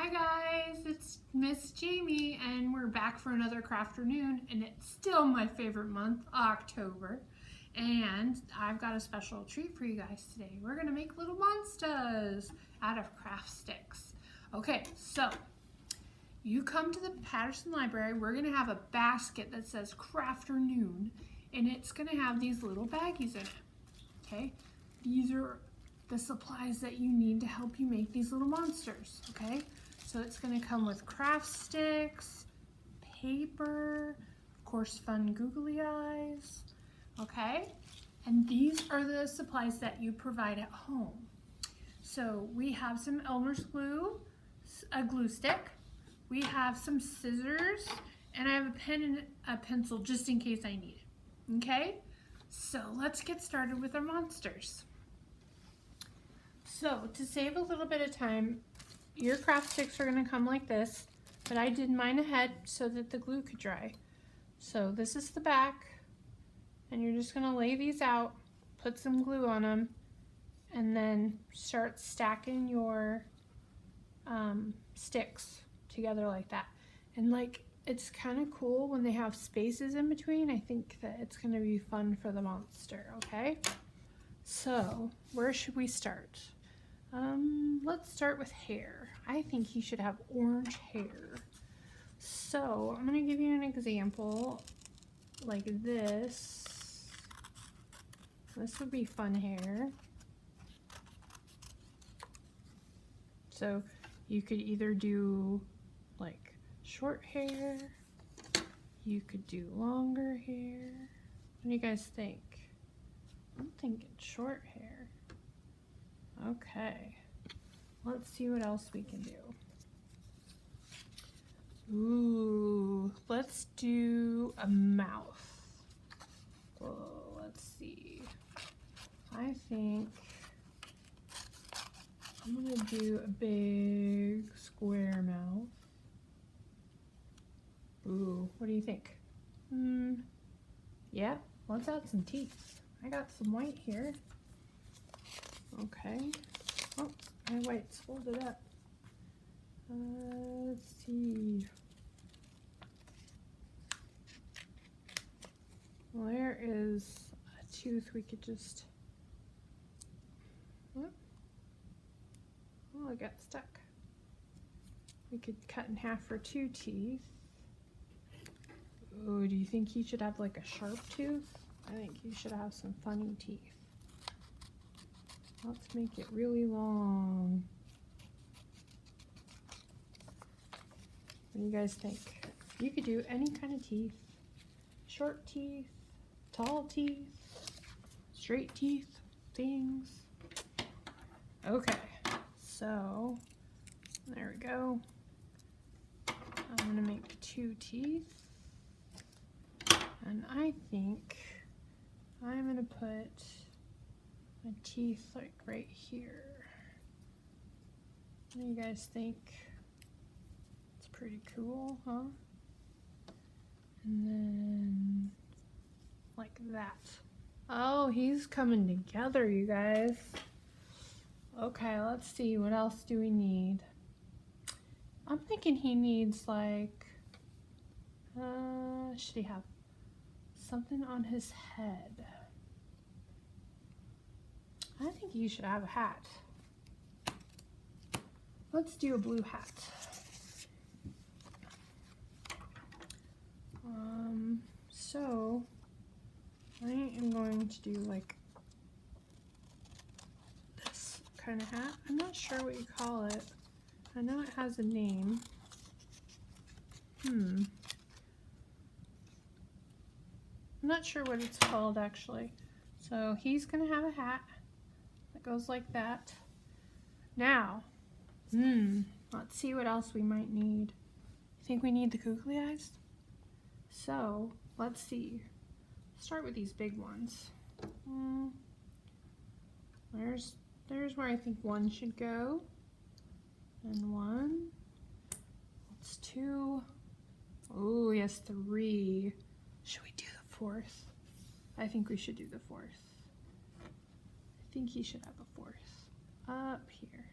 Hi guys, it's Miss Jamie and we're back for another Crafternoon, and it's still my favorite month, October. And I've got a special treat for you guys today. We're gonna make little monsters out of craft sticks. Okay, so you come to the Patterson Library. We're gonna have a basket that says Crafternoon, and it's gonna have these little baggies in it. Okay, these are the supplies that you need to help you make these little monsters. Okay, so it's going to come with craft sticks, paper, of course fun googly eyes. Okay, and these are the supplies that you provide at home. So we have some Elmer's glue, a glue stick, we have some scissors, and I have a pen and a pencil just in case I need it. Okay, so let's get started with our monsters. So to save a little bit of time, your craft sticks are going to come like this, but I did mine ahead so that the glue could dry. So this is the back, and you're just going to lay these out, put some glue on them, and then start stacking your sticks together like that. And like, it's kind of cool when they have spaces in between. I think that it's going to be fun for the monster, okay? So where should we start? Let's start with hair. I think he should have orange hair. So I'm going to give you an example like this. This would be fun hair. So you could either do like short hair, you could do longer hair. What do you guys think? I'm thinking short hair. Okay, let's see what else we can do. Ooh, let's do a mouth. Oh, let's see. I think I'm gonna do a big square mouth. Ooh, what do you think? Yeah, let's add some teeth. I got some white here. Okay. Oh, my white's folded up. Let's see. Well, there is a tooth we could just... Oh, it got stuck. We could cut in half for 2 teeth. Oh, do you think he should have like a sharp tooth? I think he should have some funny teeth. Let's make it really long. What do you guys think? You could do any kind of teeth. Short teeth, tall teeth, straight teeth, things. Okay, so there we go. I'm gonna make 2 teeth. And I think I'm gonna put my teeth like right here. What do you guys think? It's pretty cool, huh? And then like that. Oh, he's coming together, you guys. Okay, let's see, what else do we need? I'm thinking he needs like, should he have something on his head? I think you should have a hat. Let's do a blue hat. So I am going to do like this kind of hat. I'm not sure what you call it. I know it has a name. I'm not sure what it's called actually. So he's gonna have a hat that goes like that. Now, let's see what else we might need. I think we need the googly eyes. So let's see. Start with these big ones. There's where I think 1 should go, and 1. That's 2. Oh yes, 3. Should we do the 4th? I think we should do the 4th. I think he should have a 4th up here.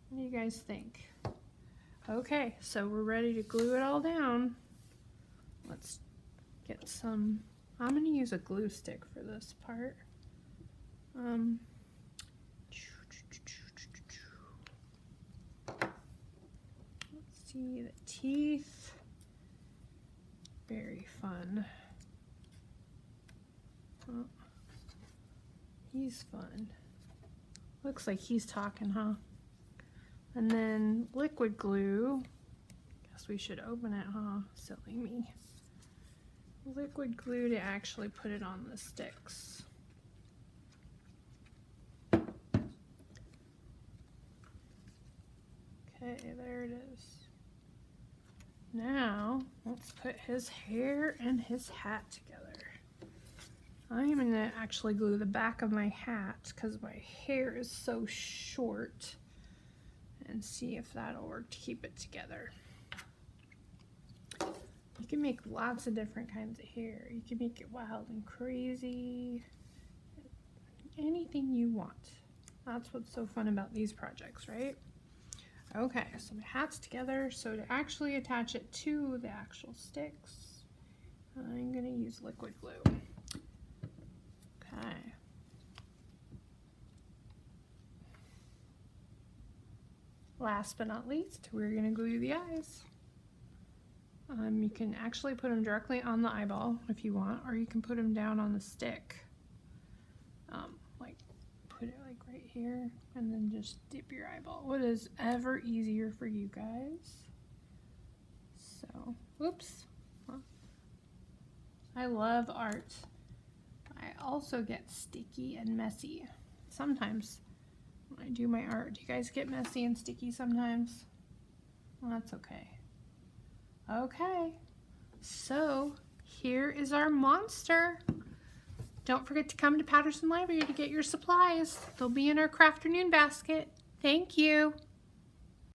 What do you guys think? Okay, so we're ready to glue it all down. Let's get some, I'm going to use a glue stick for this part. Let's see, the teeth, very fun. Oh, he's fun. Looks like he's talking, huh? And then liquid glue. Guess we should open it, huh? Silly me. Liquid glue to actually put it on the sticks. Okay, there it is. Now, let's put his hair and his hat together. I'm going to actually glue the back of my hat because my hair is so short, and see if that'll work to keep it together. You can make lots of different kinds of hair. You can make it wild and crazy. Anything you want. That's what's so fun about these projects, right? Okay, so my hat's together. So to actually attach it to the actual sticks, I'm gonna use liquid glue. Okay. Last but not least, we're gonna glue the eyes. You can actually put them directly on the eyeball if you want, or you can put them down on the stick. Like put it like right here and then just dip your eyeball. What is ever easier for you guys? So, whoops. I love art. I also get sticky and messy. Sometimes when I do my art, do you guys get messy and sticky sometimes? Well, that's okay. Okay, so here is our monster. Don't forget to come to Patterson Library to get your supplies. They'll be in our Crafternoon basket. Thank you.